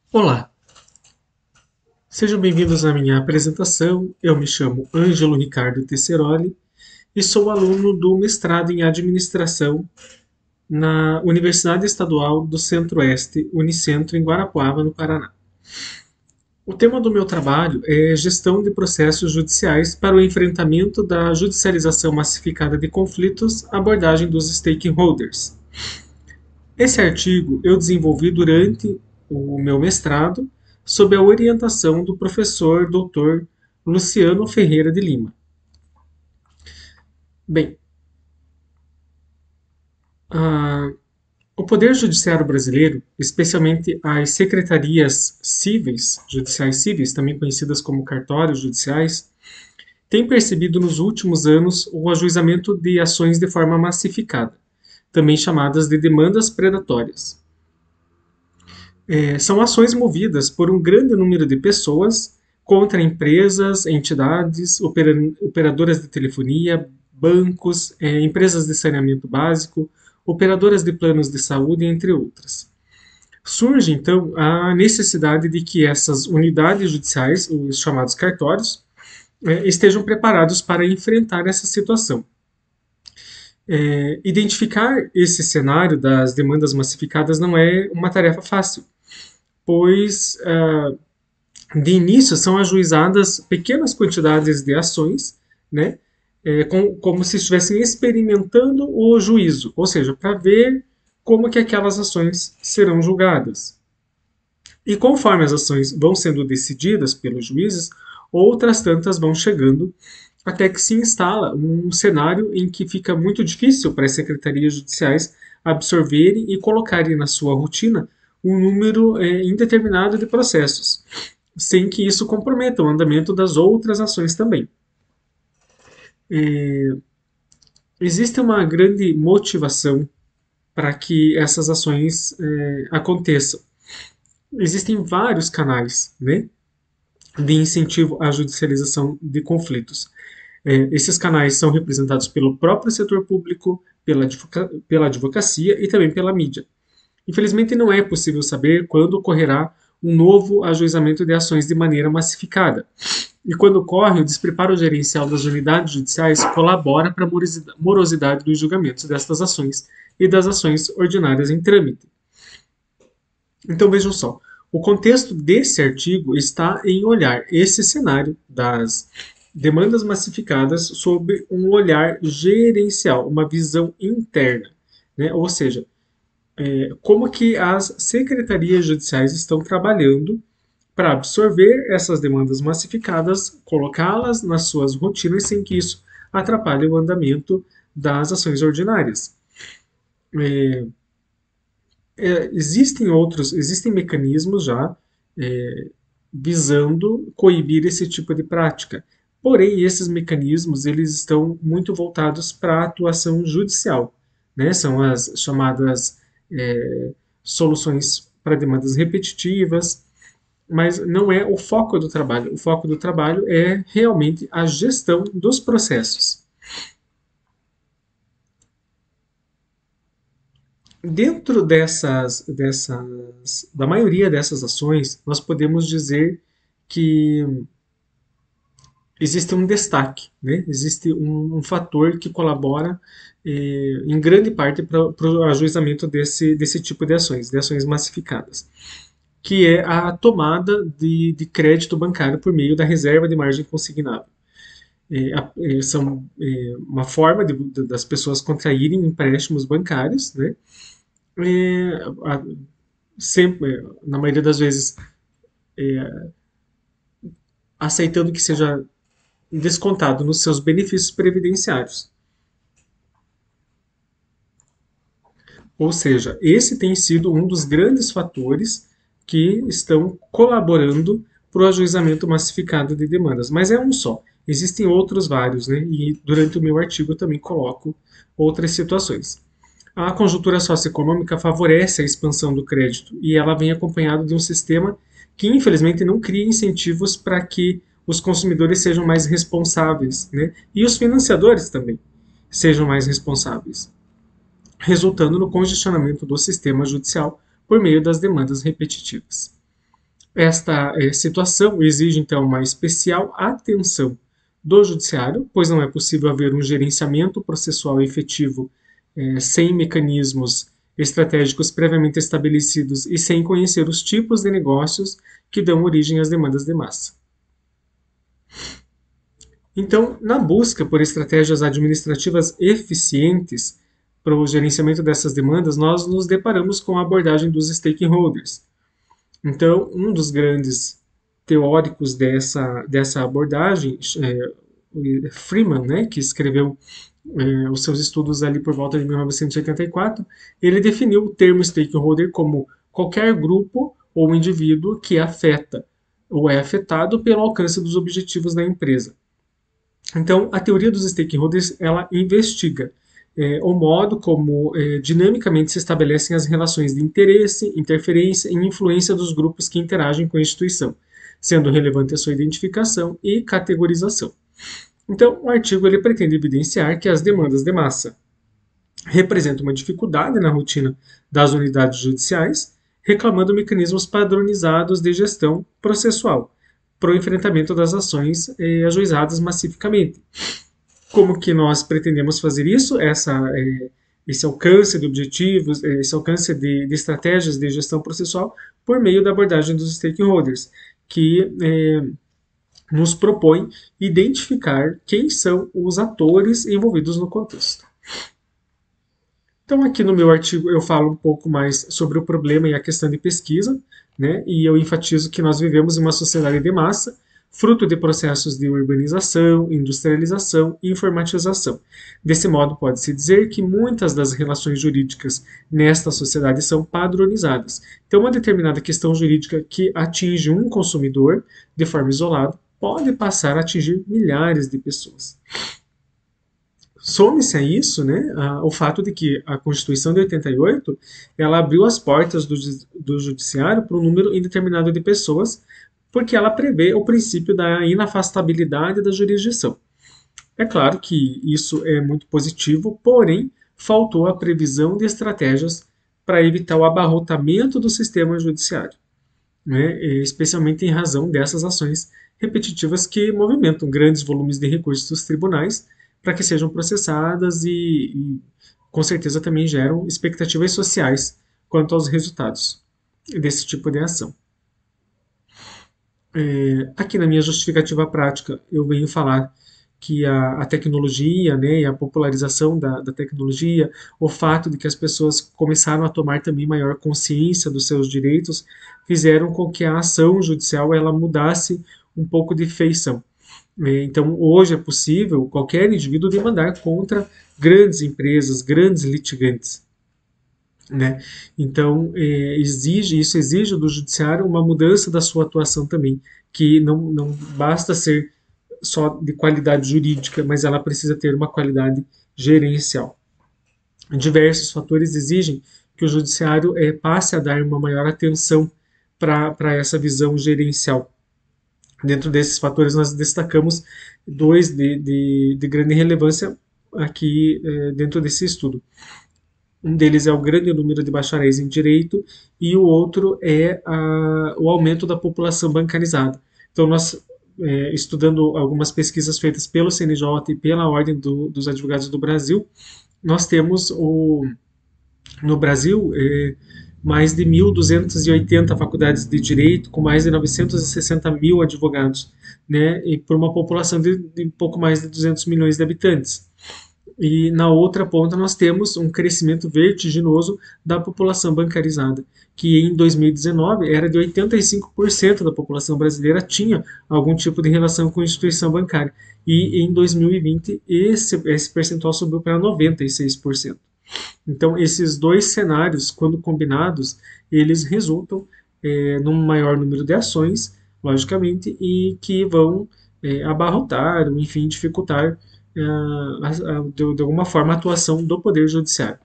Olá, sejam bem-vindos à minha apresentação. Eu me chamo Ângelo Ricardo Tesseroli e sou aluno do mestrado em Administração na Universidade Estadual do Centro-Oeste, Unicentro, em Guarapuava, no Paraná. O tema do meu trabalho é Gestão de Processos Judiciais para o Enfrentamento da Judicialização Massificada de Conflitos, abordagem dos stakeholders. Esse artigo eu desenvolvi durante o meu mestrado, sob a orientação do professor Dr. Luciano Ferreira de Lima. Bem, a, o Poder Judiciário brasileiro, especialmente as secretarias cíveis, judiciais cíveis, também conhecidas como cartórios judiciais, tem percebido nos últimos anos o ajuizamento de ações de forma massificada, também chamadas de demandas predatórias. São ações movidas por um grande número de pessoas contra empresas, entidades, operadoras de telefonia, bancos, empresas de saneamento básico, operadoras de planos de saúde, entre outras. Surge, então, a necessidade de que essas unidades judiciais, os chamados cartórios, estejam preparados para enfrentar essa situação. Identificar esse cenário das demandas massificadas não é uma tarefa fácil, pois de início são ajuizadas pequenas quantidades de ações, né, como se estivessem experimentando o juízo, ou seja, para ver como que aquelas ações serão julgadas. E conforme as ações vão sendo decididas pelos juízes, outras tantas vão chegando até que se instala um cenário em que fica muito difícil para as secretarias judiciais absorverem e colocarem na sua rotina um número indeterminado de processos, sem que isso comprometa o andamento das outras ações também. Existe uma grande motivação para que essas ações aconteçam. Existem vários canais, né, de incentivo à judicialização de conflitos. Esses canais são representados pelo próprio setor público, pela advocacia e também pela mídia. Infelizmente, não é possível saber quando ocorrerá um novo ajuizamento de ações de maneira massificada. E quando ocorre, o despreparo gerencial das unidades judiciais colabora para a morosidade dos julgamentos destas ações e das ações ordinárias em trâmite. Então vejam só, o contexto desse artigo está em olhar esse cenário das demandas massificadas sob um olhar gerencial, uma visão interna, né? Ou seja, como que as secretarias judiciais estão trabalhando para absorver essas demandas massificadas, colocá-las nas suas rotinas sem que isso atrapalhe o andamento das ações ordinárias. Existem mecanismos já visando coibir esse tipo de prática. Porém, esses mecanismos eles estão muito voltados para a atuação judicial, né? São as chamadas soluções para demandas repetitivas, mas não é o foco do trabalho. O foco do trabalho é realmente a gestão dos processos. Dentro da maioria dessas ações, nós podemos dizer que existe um destaque, né? Existe um fator que colabora em grande parte para o ajuizamento desse tipo de ações massificadas, que é a tomada de crédito bancário por meio da reserva de margem consignável. São uma forma das pessoas contraírem empréstimos bancários, né? Sempre, na maioria das vezes, aceitando que seja descontado nos seus benefícios previdenciários. Ou seja, esse tem sido um dos grandes fatores que estão colaborando para o ajuizamento massificado de demandas. Mas é um só. Existem outros vários, né? E durante o meu artigo eu também coloco outras situações. A conjuntura socioeconômica favorece a expansão do crédito e ela vem acompanhada de um sistema que, infelizmente, não cria incentivos para que os consumidores sejam mais responsáveis, né? E os financiadores também sejam mais responsáveis, resultando no congestionamento do sistema judicial por meio das demandas repetitivas. Esta situação exige, então, uma especial atenção do judiciário, pois não é possível haver um gerenciamento processual efetivo sem mecanismos estratégicos previamente estabelecidos e sem conhecer os tipos de negócios que dão origem às demandas de massa. Então, na busca por estratégias administrativas eficientes para o gerenciamento dessas demandas, nós nos deparamos com a abordagem dos stakeholders. Então, um dos grandes teóricos dessa abordagem, Freeman, né, que escreveu os seus estudos ali por volta de 1984, ele definiu o termo stakeholder como qualquer grupo ou indivíduo que afeta ou é afetado pelo alcance dos objetivos da empresa. Então, a teoria dos stakeholders, ela investiga o modo como dinamicamente se estabelecem as relações de interesse, interferência e influência dos grupos que interagem com a instituição, sendo relevante a sua identificação e categorização. Então, o artigo ele pretende evidenciar que as demandas de massa representam uma dificuldade na rotina das unidades judiciais, reclamando mecanismos padronizados de gestão processual para o enfrentamento das ações ajuizadas massificamente. Como que nós pretendemos fazer isso? Esse alcance de objetivos, esse alcance de estratégias de gestão processual por meio da abordagem dos stakeholders, que nos propõe identificar quem são os atores envolvidos no contexto. Então, aqui no meu artigo eu falo um pouco mais sobre o problema e a questão de pesquisa, né? E eu enfatizo que nós vivemos em uma sociedade de massa, fruto de processos de urbanização, industrialização e informatização. Desse modo, pode-se dizer que muitas das relações jurídicas nesta sociedade são padronizadas. Então, uma determinada questão jurídica que atinge um consumidor de forma isolada pode passar a atingir milhares de pessoas. Some-se a isso, né, o fato de que a Constituição de 88 ela abriu as portas do judiciário para um número indeterminado de pessoas, porque ela prevê o princípio da inafastabilidade da jurisdição. É claro que isso é muito positivo, porém, faltou a previsão de estratégias para evitar o abarrotamento do sistema judiciário, né, especialmente em razão dessas ações repetitivas que movimentam grandes volumes de recursos dos tribunais para que sejam processadas e com certeza também geram expectativas sociais quanto aos resultados desse tipo de ação. Aqui na minha justificativa prática eu venho falar que a tecnologia, né, e a popularização da tecnologia, o fato de que as pessoas começaram a tomar também maior consciência dos seus direitos, fizeram com que a ação judicial ela mudasse um pouco de feição. Então, hoje é possível qualquer indivíduo demandar contra grandes empresas, grandes litigantes, né? Então, isso exige do judiciário uma mudança da sua atuação também, que não basta ser só de qualidade jurídica, mas ela precisa ter uma qualidade gerencial. Diversos fatores exigem que o judiciário passe a dar uma maior atenção para essa visão gerencial. Dentro desses fatores, nós destacamos dois de grande relevância aqui dentro desse estudo. Um deles é o grande número de bacharéis em direito e o outro é o aumento da população bancarizada. Então, nós, estudando algumas pesquisas feitas pelo CNJ e pela Ordem dos Advogados do Brasil, nós temos no Brasil mais de 1.280 faculdades de direito, com mais de 960 mil advogados, né, e por uma população de pouco mais de 200 milhões de habitantes. E na outra ponta nós temos um crescimento vertiginoso da população bancarizada, que em 2019 era de 85% da população brasileira tinha algum tipo de relação com instituição bancária. E em 2020 esse percentual subiu para 96%. Então, esses dois cenários, quando combinados, eles resultam num maior número de ações, logicamente, e que vão abarrotar, ou, enfim, dificultar de alguma forma a atuação do Poder Judiciário.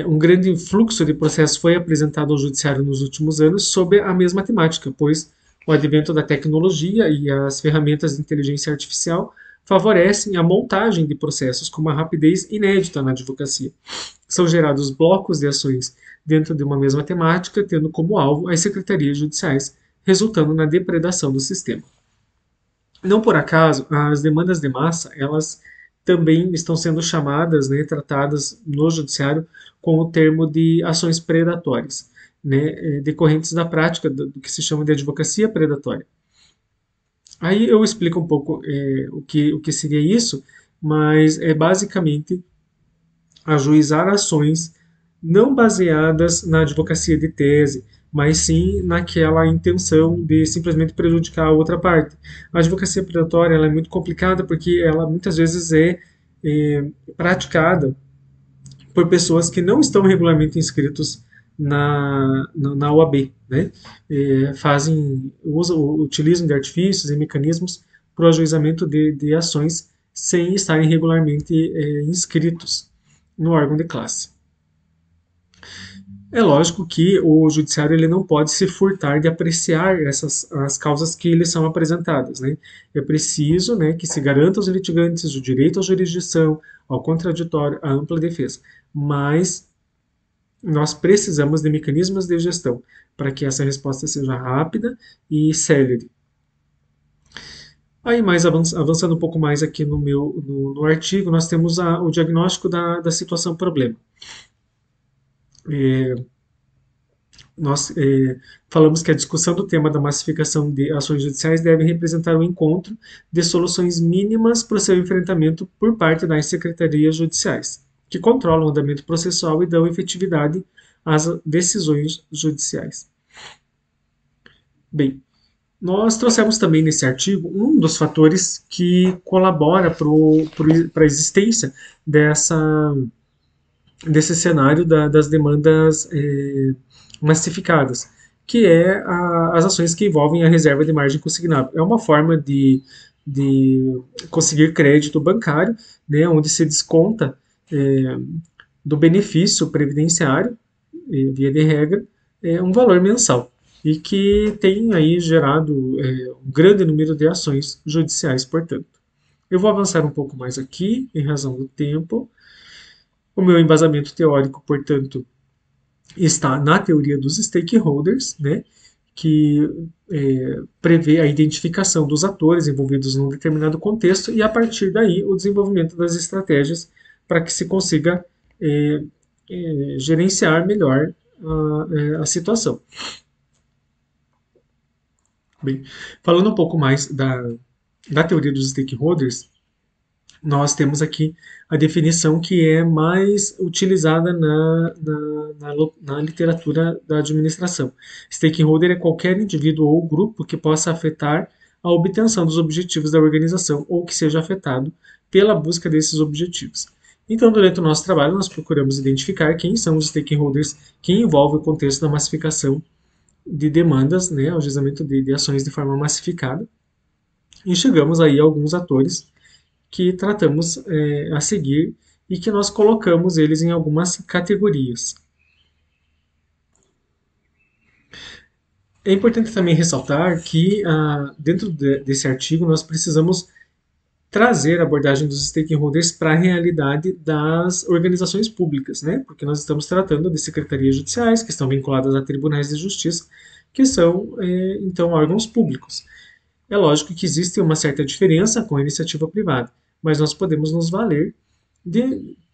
Um grande fluxo de processos foi apresentado ao Judiciário nos últimos anos sob a mesma temática, pois o advento da tecnologia e as ferramentas de inteligência artificial favorecem a montagem de processos com uma rapidez inédita na advocacia. São gerados blocos de ações dentro de uma mesma temática, tendo como alvo as secretarias judiciais, resultando na depredação do sistema. Não por acaso, as demandas de massa, elas também estão sendo chamadas, né, tratadas no judiciário com o termo de ações predatórias, né, decorrentes da prática do que se chama de advocacia predatória. Aí eu explico um pouco o que seria isso, mas é basicamente ajuizar ações não baseadas na advocacia de tese, mas sim naquela intenção de simplesmente prejudicar a outra parte. A advocacia predatória ela é muito complicada porque ela muitas vezes é praticada por pessoas que não estão regularmente inscritos na OAB, né? Utilizam de artifícios e mecanismos para o ajuizamento de ações sem estarem regularmente inscritos no órgão de classe. É lógico que o judiciário ele não pode se furtar de apreciar as causas que lhe são apresentadas, né? É preciso, né, que se garanta aos litigantes o direito à jurisdição, ao contraditório, à ampla defesa. Mas nós precisamos de mecanismos de gestão para que essa resposta seja rápida e célere. Aí, mais avançando um pouco mais aqui no artigo, nós temos o diagnóstico da situação problema. Nós falamos que a discussão do tema da massificação de ações judiciais deve representar um encontro de soluções mínimas para o seu enfrentamento por parte das secretarias judiciais, que controlam o andamento processual e dão efetividade às decisões judiciais. Bem, nós trouxemos também nesse artigo um dos fatores que colabora para a existência desse cenário das demandas massificadas, que é as ações que envolvem a reserva de margem consignável. É uma forma de conseguir crédito bancário, né, onde se desconta do benefício previdenciário, via de regra, um valor mensal e que tem aí gerado um grande número de ações judiciais, portanto. Eu vou avançar um pouco mais aqui, em razão do tempo. O meu embasamento teórico, portanto, está na teoria dos stakeholders, né, que prevê a identificação dos atores envolvidos num determinado contexto e, a partir daí, o desenvolvimento das estratégias para que se consiga gerenciar melhor a situação. Bem, falando um pouco mais da teoria dos stakeholders, nós temos aqui a definição que é mais utilizada na literatura da administração. Stakeholder é qualquer indivíduo ou grupo que possa afetar a obtenção dos objetivos da organização ou que seja afetado pela busca desses objetivos. Então, durante o nosso trabalho, nós procuramos identificar quem são os stakeholders que envolvem o contexto da massificação de demandas, né, ao juizamento de ações de forma massificada, e chegamos aí a alguns atores que tratamos a seguir e que nós colocamos eles em algumas categorias. É importante também ressaltar que dentro desse artigo nós precisamos trazer a abordagem dos stakeholders para a realidade das organizações públicas, né? Porque nós estamos tratando de secretarias judiciais que estão vinculadas a tribunais de justiça, que são, então, órgãos públicos. É lógico que existe uma certa diferença com a iniciativa privada, mas nós podemos nos valer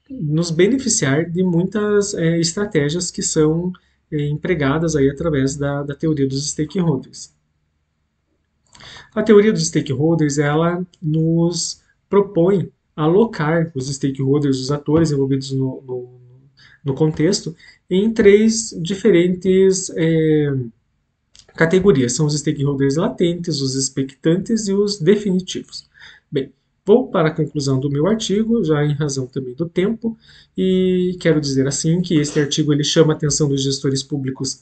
nos beneficiar de muitas estratégias que são empregadas aí através da teoria dos stakeholders. A teoria dos stakeholders, ela nos propõe alocar os stakeholders, os atores envolvidos no contexto, em três diferentes categorias. São os stakeholders latentes, os expectantes e os definitivos. Bem, vou para a conclusão do meu artigo, já em razão também do tempo, e quero dizer assim que este artigo ele chama a atenção dos gestores públicos,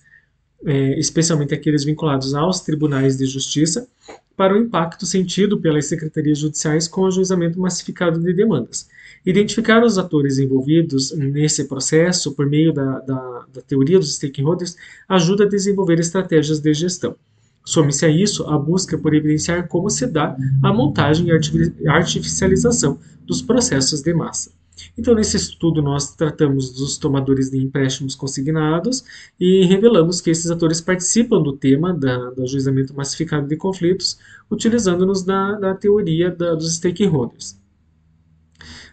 especialmente aqueles vinculados aos tribunais de justiça, para o impacto sentido pelas secretarias judiciais com o ajuizamento massificado de demandas. Identificar os atores envolvidos nesse processo por meio da teoria dos stakeholders ajuda a desenvolver estratégias de gestão. Some-se a isso a busca por evidenciar como se dá a montagem e artificialização dos processos de massa. Então, nesse estudo, nós tratamos dos tomadores de empréstimos consignados e revelamos que esses atores participam do tema do ajuizamento massificado de conflitos, utilizando-nos da teoria dos stakeholders.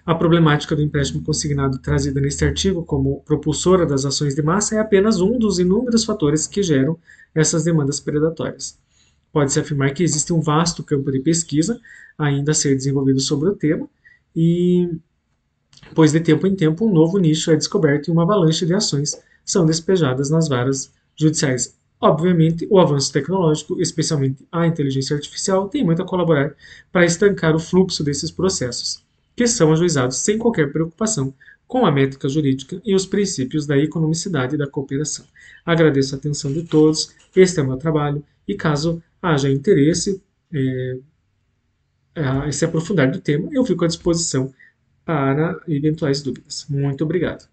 A problemática do empréstimo consignado trazida neste artigo como propulsora das ações de massa é apenas um dos inúmeros fatores que geram essas demandas predatórias. Pode-se afirmar que existe um vasto campo de pesquisa ainda a ser desenvolvido sobre o tema, e pois de tempo em tempo um novo nicho é descoberto e uma avalanche de ações são despejadas nas varas judiciais. Obviamente, o avanço tecnológico, especialmente a inteligência artificial, tem muito a colaborar para estancar o fluxo desses processos, que são ajuizados sem qualquer preocupação com a métrica jurídica e os princípios da economicidade e da cooperação. Agradeço a atenção de todos, este é o meu trabalho, e caso haja interesse em se aprofundar do tema, eu fico à disposição para eventuais dúvidas. Muito obrigado.